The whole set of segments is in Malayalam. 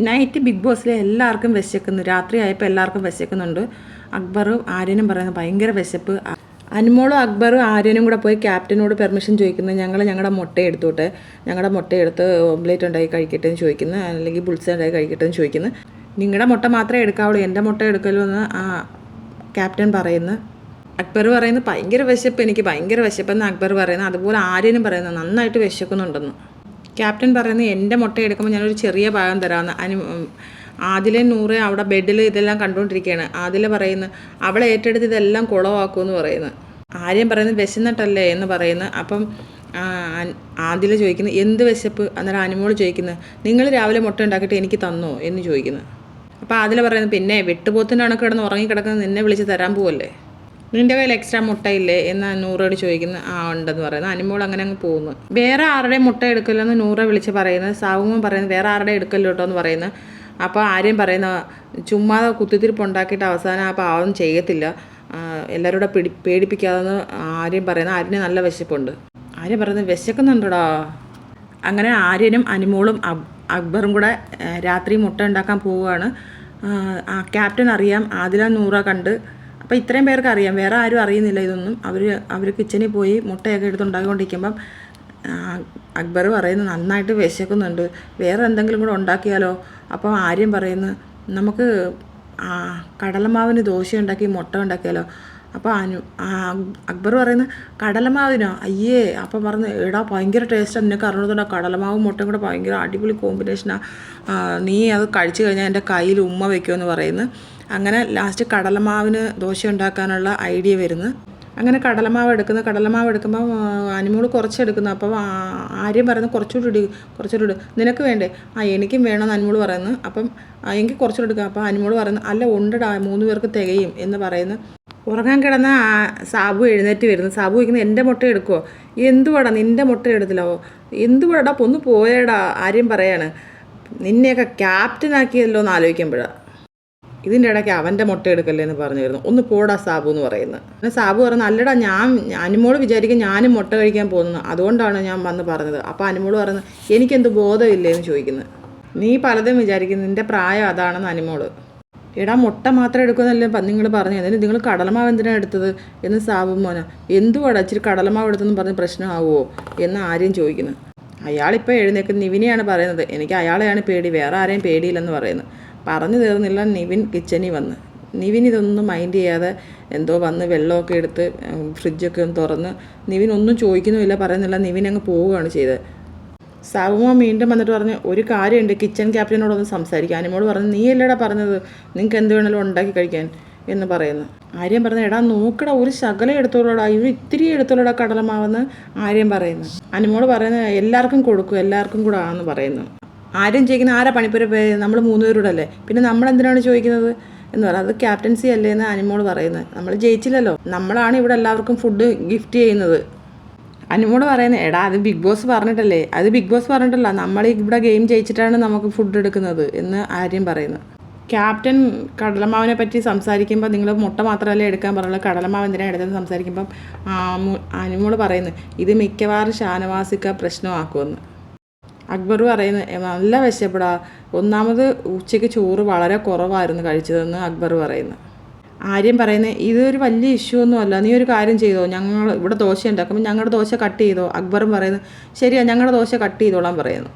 നൈറ്റ് ബിഗ് ബോസിലെ എല്ലാവർക്കും വിശക്കുന്നു. രാത്രിയായപ്പോൾ എല്ലാവർക്കും വിശക്കുന്നുണ്ട്. അക്ബറും ആര്യനും പറയുന്നത് ഭയങ്കര വിശപ്പ്. അനുമോളും അക്ബറും ആര്യനും കൂടെ പോയി ക്യാപ്റ്റനോട് പെർമിഷൻ ചോദിക്കുന്നത്, ഞങ്ങളുടെ മുട്ട എടുത്തോട്ടെ, ഞങ്ങളുടെ മുട്ട എടുത്ത് ഓംലേറ്റ് ഉണ്ടാക്കി കഴിക്കട്ടെ എന്ന് ചോദിക്കുന്നു, അല്ലെങ്കിൽ ബുൾസ ഉണ്ടാക്കി കഴിക്കട്ടെ എന്ന് ചോദിക്കുന്നു. നിങ്ങളുടെ മുട്ട മാത്രമേ എടുക്കാവുള്ളൂ, എൻ്റെ മുട്ട എടുക്കലോ എന്ന് ക്യാപ്റ്റൻ പറയുന്നു. അക്ബർ പറയുന്നത് ഭയങ്കര വിശപ്പ്, എനിക്ക് ഭയങ്കര വിശപ്പെന്ന് അക്ബർ പറയുന്നത്. അതുപോലെ ആര്യനും പറയുന്നത് നന്നായിട്ട് വിശക്കുന്നുണ്ടെന്ന്. ക്യാപ്റ്റൻ പറയുന്നത് എൻ്റെ മുട്ട എടുക്കുമ്പോൾ ഞാനൊരു ചെറിയ ഭാഗം തരാമെന്ന്. ആദിലെ നൂറ് അവിടെ ബെഡിൽ ഇതെല്ലാം കണ്ടുകൊണ്ടിരിക്കുകയാണ്. ആദില പറയുന്നത് അവളെ ഏറ്റെടുത്ത് ഇതെല്ലാം കുളവാക്കുമെന്ന് പറയുന്നത്. ആര്യൻ പറയുന്നത് വിശന്നിട്ടല്ലേ എന്ന് പറയുന്നത്. അപ്പം ആദില ചോദിക്കുന്നത് എന്ത് വിശപ്പ്? അന്നേരം അനുമോൾ ചോദിക്കുന്നത് നിങ്ങൾ രാവിലെ മുട്ട ഉണ്ടാക്കിയിട്ട് എനിക്ക് തന്നോ എന്ന് ചോദിക്കുന്നത്. അപ്പോൾ ആദില പറയുന്നത് പിന്നെ വെട്ടുപോത്തിൻ്റെ കണക്ക് കിടന്ന് ഉറങ്ങിക്കിടക്കുന്നത് നിന്നെ വിളിച്ച് തരാൻ പോവല്ലേ, നിൻ്റെ കയ്യിൽ എക്സ്ട്രാ മുട്ടയില്ലേ എന്ന് നൂറോട് ചോദിക്കുന്നത്. ഉണ്ടെന്ന് പറയുന്നത്. അനുമോൾ അങ്ങനെ അങ്ങ് പോകുന്നു. വേറെ ആരുടെയും മുട്ട എടുക്കില്ലെന്ന് നൂറെ വിളിച്ച് പറയുന്നത്. സാവുമോൻ പറയുന്നത് വേറെ ആരുടെ എടുക്കല്ലോ കേട്ടോ എന്ന് പറയുന്നത്. അപ്പോൾ ആര്യം പറയുന്ന ചുമ്മാതെ കുത്തിത്തിരിപ്പ് ഉണ്ടാക്കിയിട്ട് അവസാനം ആ പാവം ചെയ്യത്തില്ല, എല്ലാവരും കൂടെ പേടിപ്പിക്കാതെന്ന് ആര്യം പറയുന്നത്. ആര്യന് നല്ല വിശപ്പുണ്ട്. ആര്യം പറയുന്നത് വിശക്കുന്നുണ്ടോടാ. അങ്ങനെ ആര്യനും അനുമോളും അക്ബറും കൂടെ രാത്രി മുട്ട ഉണ്ടാക്കാൻ പോവുകയാണ്. ക്യാപ്റ്റൻ അറിയാം, ആദില നൂറ കണ്ട്. അപ്പോൾ ഇത്രയും പേർക്ക് അറിയാം, വേറെ ആരും അറിയുന്നില്ല ഇതൊന്നും. അവർ കിച്ചണിൽ പോയി മുട്ടയൊക്കെ എടുത്തുണ്ടാക്കിക്കൊണ്ടിരിക്കുമ്പം അക്ബർ പറയുന്നത് നന്നായിട്ട് വിശക്കുന്നുണ്ട്, വേറെ എന്തെങ്കിലും കൂടെ ഉണ്ടാക്കിയാലോ. അപ്പോൾ ആര്യം പറയുന്നു നമുക്ക് കടലമാവിന് ദോശ ഉണ്ടാക്കി മുട്ട ഉണ്ടാക്കിയാലോ. അപ്പോൾ അക്ബർ പറയുന്നത് കടലമാവിനോ? അയ്യേ. അപ്പോൾ പറഞ്ഞു എടാ ഭയങ്കര ടേസ്റ്റാണ്, നിനക്ക് അറിഞ്ഞതുകൊണ്ടോ കടലമാവും മുട്ടയും കൂടെ ഭയങ്കര അടിപൊളി കോമ്പിനേഷനാണ്, നീ അത് കഴിച്ചു കഴിഞ്ഞാൽ എൻ്റെ കയ്യിൽ ഉമ്മ വയ്ക്കുമെന്ന് പറയുന്നു. അങ്ങനെ ലാസ്റ്റ് കടലമാവിന് ദോശ ഉണ്ടാക്കാനുള്ള ഐഡിയ വരുന്നു. അങ്ങനെ കടലമാവ് എടുക്കുമ്പോൾ അനുമോൾ കുറച്ചെടുക്കുന്നു. അപ്പോൾ ആര്യം പറയുന്നത് കുറച്ചുകൂടി ഇട്, നിനക്ക് വേണ്ടേ? എനിക്കും വേണമെന്ന് അനുമോൾ പറയുന്നു. അപ്പം എനിക്ക് കുറച്ചുകൂടി എടുക്കാം. അപ്പോൾ അനുമോൾ പറയുന്നു അല്ല ഉണ്ടടാ, 3 പേർക്ക് തികയും എന്ന് പറയുന്നു. ഉറങ്ങാൻ കിടന്ന സാബു എഴുന്നേറ്റ് വരുന്നു. സാബു ചോദിക്കുന്നത് എൻ്റെ മുട്ട എടുക്കുമോ? എന്തുവാടാ നിൻ്റെ മുട്ട എടുത്തില്ലാവോ? എന്തുവാടാ ഒന്ന് പോയേടാ. ആര്യം പറയാണ് നിന്നെയൊക്കെ ക്യാപ്റ്റനാക്കിയല്ലോ എന്ന് ആലോചിക്കുമ്പോഴാണ്. ഇതിൻ്റെ ഇടയ്ക്ക് അവൻ്റെ മുട്ട എടുക്കല്ലേ എന്ന് പറഞ്ഞു വരുന്നു. ഒന്ന് പോടാ സാബു എന്ന് പറയുന്നത്. പിന്നെ സാബു പറയുന്നത് അല്ലടാ, അനുമോൾ വിചാരിക്കും ഞാനും മുട്ട കഴിക്കാൻ പോകുന്നു, അതുകൊണ്ടാണ് ഞാൻ വന്ന് പറഞ്ഞത്. അപ്പോൾ അനുമോൾ പറയുന്നത് എനിക്കെന്ത് ബോധമില്ലേ എന്ന് ചോദിക്കുന്നത്. നീ പലതും വിചാരിക്കുന്നു, നിൻ്റെ പ്രായം അതാണെന്ന് അനുമോൾ. എടാ മുട്ട മാത്രം എടുക്കുമെന്നല്ലേ നിങ്ങൾ പറഞ്ഞു, എന്നിട്ട് നിങ്ങൾ കടലമാവ് എന്തിനാണ് എടുത്തത് എന്ന് സാബു മോന. എന്തുവാടാ ഇച്ചിരി കടലമാവ് എടുത്തെന്ന് പറഞ്ഞ് പ്രശ്നമാവുമോ എന്ന് ആര്യം ചോദിക്കുന്നു. അയാളിപ്പോൾ എഴുന്നേൽക്കുന്ന നിവിനെയാണ് പറയുന്നത്, എനിക്ക് അയാളെയാണ് പേടി, വേറെ ആരെയും പേടിയില്ലെന്ന് പറയുന്നത്. പറഞ്ഞു തീർന്നില്ല, നിവിൻ കിച്ചണിൽ വന്ന്. നിവിൻ ഇതൊന്നും മൈൻഡ് ചെയ്യാതെ എന്തോ വന്ന് വെള്ളമൊക്കെ എടുത്ത് ഫ്രിഡ്ജൊക്കെ ഒന്ന് തുറന്ന് നിവിൻ ഒന്നും ചോദിക്കുന്നുമില്ല, പറയുന്നില്ല, നിവിൻ അങ്ങ് പോവുകയാണ് ചെയ്തത്. സാബുമോ വീണ്ടും വന്നിട്ട് പറഞ്ഞ് ഒരു കാര്യമുണ്ട്, കിച്ചൺ ക്യാപ്റ്റനോടൊന്ന് സംസാരിക്കാൻ. അനുമോട് പറഞ്ഞു നീ അല്ലേടാ പറഞ്ഞത് നിങ്ങൾക്ക് എന്ത് വേണമെങ്കിലും ഉണ്ടാക്കി കഴിക്കാൻ എന്ന് പറയുന്നു. ആര്യം പറഞ്ഞു എടാ നോക്കടാ, ഒരു ശകലം എടുത്തോളൂടാ, ഇവർ ഇത്തിരി എടുത്തോളൂടാ കടലമാവെന്ന് ആര്യം പറയുന്നു. അനുമോട് പറയുന്നത് എല്ലാവർക്കും കൊടുക്കും, എല്ലാവർക്കും കൂടെ ആണെന്ന് പറയുന്നു. ആരും ചോദിക്കുന്ന ആരാ പണിപ്പുര പോയത്, നമ്മൾ 3 പേരോടല്ലേ, പിന്നെ നമ്മളെന്തിനാണ് ചോദിക്കുന്നത് എന്ന് പറയാം. അത് ക്യാപ്റ്റൻസി അല്ലേ എന്ന് അനുമോൾ പറയുന്നത്. നമ്മൾ ജയിച്ചില്ലല്ലോ, നമ്മളാണ് ഇവിടെ എല്ലാവർക്കും ഫുഡ് ഗിഫ്റ്റ് ചെയ്യുന്നത്. അനുമോൾ പറയുന്നത് എടാ അത് ബിഗ് ബോസ് പറഞ്ഞിട്ടല്ലേ, അത് ബിഗ് ബോസ് പറഞ്ഞിട്ടല്ല, നമ്മൾ ഇവിടെ ഗെയിം ജയിച്ചിട്ടാണ് നമുക്ക് ഫുഡ് എടുക്കുന്നത് എന്ന് ആര്യം പറയുന്നു. ക്യാപ്റ്റൻ കടലമാവിനെ പറ്റി സംസാരിക്കുമ്പോൾ നിങ്ങൾ മുട്ട മാത്രമല്ലേ എടുക്കാൻ പറയുള്ളൂ, കടലമാവ് എന്തിനാണ് എടുത്തതെന്ന് സംസാരിക്കുമ്പം അനുമോൾ പറയുന്നു ഇത് മിക്കവാറും ഷാനവാസിക്ക പ്രശ്നമാക്കുമെന്ന്. അക്ബർ പറയുന്നത് നല്ല വിശപ്പെടാ, ഒന്നാമത് ഉച്ചയ്ക്ക് ചോറ് വളരെ കുറവായിരുന്നു കഴിച്ചതെന്ന് അക്ബർ പറയുന്നു. ആര്യം പറയുന്നത് ഇതൊരു വലിയ ഇഷ്യൂ ഒന്നും അല്ല, നീ ഒരു കാര്യം ചെയ്തോ, ഞങ്ങൾ ഇവിടെ ദോശ ഉണ്ടാക്കുമ്പോൾ ഞങ്ങളുടെ ദോശ കട്ട് ചെയ്തോ. അക്ബറും പറയുന്നത് ശരിയാ, ഞങ്ങളുടെ ദോശ കട്ട് ചെയ്തോളാൻ പറയുന്നു.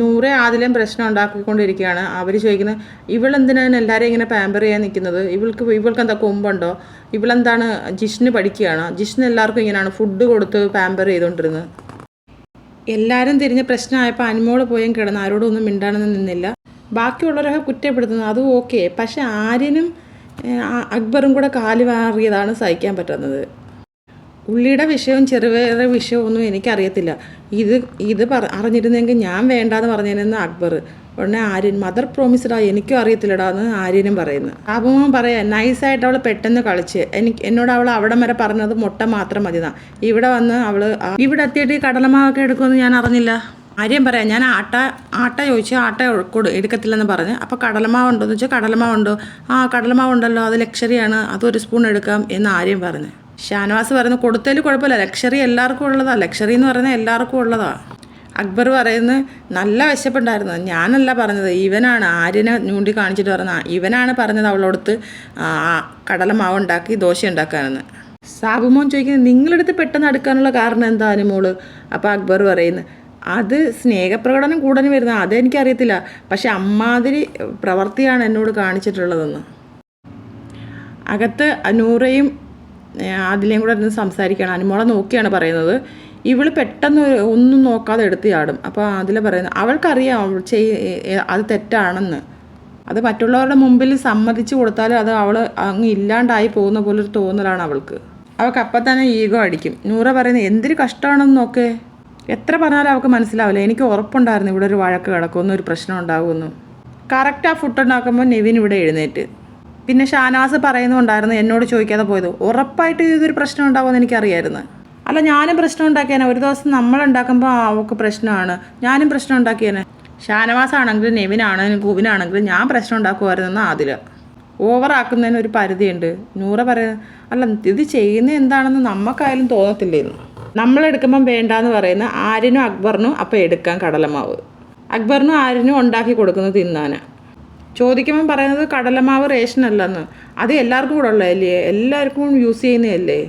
നൂറെ ആദിലും പ്രശ്നം ഉണ്ടാക്കിക്കൊണ്ടിരിക്കുകയാണ്. അവർ ചോദിക്കുന്നത് ഇവളെന്തിനാണ് എല്ലാവരെയും ഇങ്ങനെ പാമ്പർ ചെയ്യാൻ നിൽക്കുന്നത്, ഇവൾക്ക് എന്താ കൊമ്പുണ്ടോ, ഇവളെന്താണ് ജിഷ്ണു പഠിക്കുകയാണ്, ജിഷ്ണു എല്ലാവർക്കും ഇങ്ങനെയാണ് ഫുഡ് കൊടുത്ത് പാമ്പർ ചെയ്തുകൊണ്ടിരുന്നത്. എല്ലാവരും തിരിഞ്ഞ് പ്രശ്നമായപ്പോൾ അനുമോൾ പോയും കിടന്ന് ആരോടും ഒന്നും മിണ്ടാണെന്ന് നിന്നില്ല. ബാക്കിയുള്ളവരൊക്കെ കുറ്റപ്പെടുത്തുന്നത് അതും ഓക്കെ, പക്ഷെ ആര്യനും അക്ബറും കൂടെ കാല് മാറിയതാണ് സഹിക്കാൻ പറ്റുന്നത്. ഉള്ളിയുടെ വിഷയവും ചെറുവേറെ വിഷയവും ഒന്നും എനിക്കറിയത്തില്ല, ഇത് അറിഞ്ഞിരുന്നെങ്കിൽ ഞാൻ വേണ്ടാന്ന് പറഞ്ഞതിനെന്ന് അക്ബർ. ഉടനെ ആര്യൻ മദർ പ്രോമിസ്ഡാ എനിക്കും അറിയത്തില്ലടാ എന്ന് ആര്യനും പറയുന്നു. ആബുമോൻ പറയാം നൈസായിട്ട് അവൾ പെട്ടെന്ന് കളിച്ച് എന്നോട് അവൾ അവിടം വരെ പറഞ്ഞത് മുട്ട മാത്രം മതിന്നാ, ഇവിടെ വന്ന് അവൾ ഇവിടെ എത്തിയിട്ട് ഈ കടലമാവൊക്കെ എടുക്കുമെന്ന് ഞാൻ അറിഞ്ഞില്ല. ആര്യം പറയാം ഞാൻ ആട്ട ചോദിച്ചു, ആട്ട എടുക്കത്തില്ലെന്ന് പറഞ്ഞ്. അപ്പോൾ കടലമാവുണ്ടോ എന്ന് വെച്ചാൽ കടലമാവുണ്ടോ, കടലമാവുണ്ടല്ലോ, അത് ലക്ഷറിയാണ്, അതൊരു സ്പൂൺ എടുക്കാം എന്ന് ആര്യം പറഞ്ഞു. ഷാനവാസ് പറയുന്നത് കൊടുത്തതിൽ കുഴപ്പമില്ല, ലക്ഷറി എല്ലാവർക്കും ഉള്ളതാണ്, ലക്ഷറി എന്ന് പറയുന്നത് എല്ലാവർക്കും ഉള്ളതാണ്. അക്ബർ പറയുന്നത് നല്ല വിശപ്പുണ്ടായിരുന്നു, ഞാനല്ല പറഞ്ഞത്, ഇവനാണ് ആര്യനെ ചൂണ്ടി കാണിച്ചിട്ട് പറഞ്ഞത്, ഇവനാണ് പറഞ്ഞത് അവളോടത്ത് കടലമാവ് ഉണ്ടാക്കി ദോശ ഉണ്ടാക്കാനെന്ന്. സാബുമോൻ ചോദിക്കുന്നത് നിങ്ങളെടുത്ത് പെട്ടെന്ന് അടുക്കാനുള്ള കാരണം എന്താ അനുമോള്? അപ്പോൾ അക്ബർ പറയുന്നത് അത് സ്നേഹപ്രകടനം കൂടാൻ വരുന്നത്, അതെനിക്കറിയത്തില്ല, പക്ഷെ അമ്മാതിരി പ്രവൃത്തിയാണ് എന്നോട് കാണിച്ചിട്ടുള്ളതെന്ന്. അകത്ത് നൂറയും അതിലേയും കൂടെ ഇരുന്ന് സംസാരിക്കുകയാണ്. അനുമോളെ നോക്കിയാണ് പറയുന്നത്. ഇവൾ പെട്ടെന്ന് ഒന്നും നോക്കാതെ എടുത്ത് ചാടും. അപ്പോൾ അതിൽ പറയുന്നത് അവൾക്കറിയാം അത് തെറ്റാണെന്ന്. അത് മറ്റുള്ളവരുടെ മുമ്പിൽ സമ്മതിച്ചു കൊടുത്താലും അത് അവൾ അങ്ങ് ഇല്ലാണ്ടായി പോകുന്ന പോലൊരു തോന്നലാണ് അവൾക്ക്. അവൾക്ക് അപ്പം തന്നെ ഈഗോ അടിക്കും. നൂറ പറയുന്നത് എന്തൊരു കഷ്ടമാണെന്ന് നോക്കേ, എത്ര പറഞ്ഞാലും അവൾക്ക് മനസ്സിലാവില്ല. എനിക്ക് ഉറപ്പുണ്ടായിരുന്നു ഇവിടെ ഒരു വഴക്ക് കിടക്കുമെന്ന്, ഒരു പ്രശ്നം ഉണ്ടാകുമെന്ന്. കറക്റ്റ് ആ ഫുഡ് ഉണ്ടാക്കുമ്പോൾ നെവിൻ ഇവിടെ എഴുന്നേറ്റ്. പിന്നെ ഷാനാസ് പറയുന്നുണ്ടായിരുന്നു എന്നോട് ചോദിക്കാതെ പോയത്, ഉറപ്പായിട്ട് ഇതൊരു പ്രശ്നം ഉണ്ടാകുമെന്ന് എനിക്കറിയായിരുന്നു. അല്ല ഞാനും പ്രശ്നം ഉണ്ടാക്കിയേനെ, ഒരു ദിവസം നമ്മളുണ്ടാക്കുമ്പോൾ അവൾക്ക് പ്രശ്നമാണ്, ഞാനും പ്രശ്നം ഉണ്ടാക്കിയേനെ. ഷാനവാസ് ആണെങ്കിലും നെവിനാണെങ്കിലും കുവിനാണെങ്കിലും ഞാൻ പ്രശ്നം ഉണ്ടാക്കുമായിരുന്നെന്ന് ആദില. ഓവറാക്കുന്നതിന് ഒരു പരിധിയുണ്ട്. നൂറ പറയുന്നത് അല്ല ഇത് ചെയ്യുന്നത് എന്താണെന്ന് നമുക്കായാലും തോന്നത്തില്ലേന്ന്. നമ്മളെടുക്കുമ്പം വേണ്ടാന്ന് പറയുന്ന ആര്യനും അക്ബറിനും അപ്പം എടുക്കാൻ കടലമാവ്. അക്ബറിനും ആര്യനും ഉണ്ടാക്കി കൊടുക്കുന്നത് തിന്നാൻ. ചോദിക്കുമ്പം പറയുന്നത് കടലമാവ് റേഷനല്ലെന്ന്. അത് എല്ലാവർക്കും കൂടെ ഉള്ളതല്ലേ, എല്ലാവർക്കും യൂസ് ചെയ്യുന്നതല്ലേ.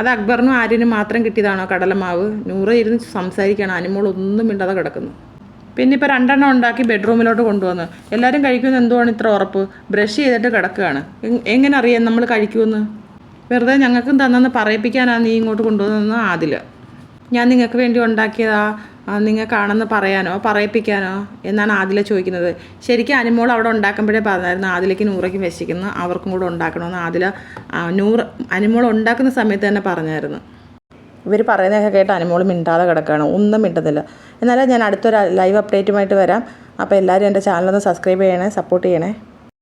അത് അക്ബറിനും ആര്യനും മാത്രം കിട്ടിയതാണോ കടലമാവ്? നൂറ ഇരുന്ന് സംസാരിക്കുകയാണ്. അനുമോൾ ഒന്നും മിണ്ടാതെ കിടക്കുന്നു. പിന്നെ ഇപ്പോൾ 2 ഉണ്ടാക്കി ബെഡ്റൂമിലോട്ട് കൊണ്ടുവന്ന് എല്ലാവരും കഴിക്കുമെന്ന് എന്തുവാണ് ഇത്ര ഉറപ്പ്? ബ്രഷ് ചെയ്തിട്ട് കിടക്കുകയാണ്. എങ്ങനെ അറിയാം നമ്മൾ കഴിക്കുമെന്ന്? വെറുതെ ഞങ്ങൾക്കും തന്നെന്ന് പറയിപ്പിക്കാനാണ് നീ ഇങ്ങോട്ട് കൊണ്ടുവന്നതെന്ന് ആദില. ഞാൻ നിങ്ങൾക്ക് വേണ്ടി ഉണ്ടാക്കിയതാ, നിങ്ങൾക്കാണെന്ന് പറയാനോ പറയിപ്പിക്കാനോ എന്നാണ് ആദില ചോദിക്കുന്നത്. ശരിക്കും അനുമോൾ അവിടെ ഉണ്ടാക്കുമ്പോഴേ പറഞ്ഞായിരുന്നു ആദിലയ്ക്ക് നൂറയ്ക്കും വിശിക്കുന്നു, അവർക്കും കൂടെ ഉണ്ടാക്കണമെന്ന്. ആദില അനുമോൾ ഉണ്ടാക്കുന്ന സമയത്ത് തന്നെ പറഞ്ഞായിരുന്നു. ഇവർ പറയുന്നതൊക്കെ കേട്ട് അനുമോൾ മിണ്ടാതെ കിടക്കുകയാണ്, ഒന്നും മിണ്ടുന്നില്ല. എന്നാലും ഞാൻ അടുത്തൊരു ലൈവ് അപ്ഡേറ്റുമായിട്ട് വരാം. അപ്പോൾ എല്ലാവരും എൻ്റെ ചാനലൊന്ന് സബ്സ്ക്രൈബ് ചെയ്യണേ, സപ്പോർട്ട് ചെയ്യണേ.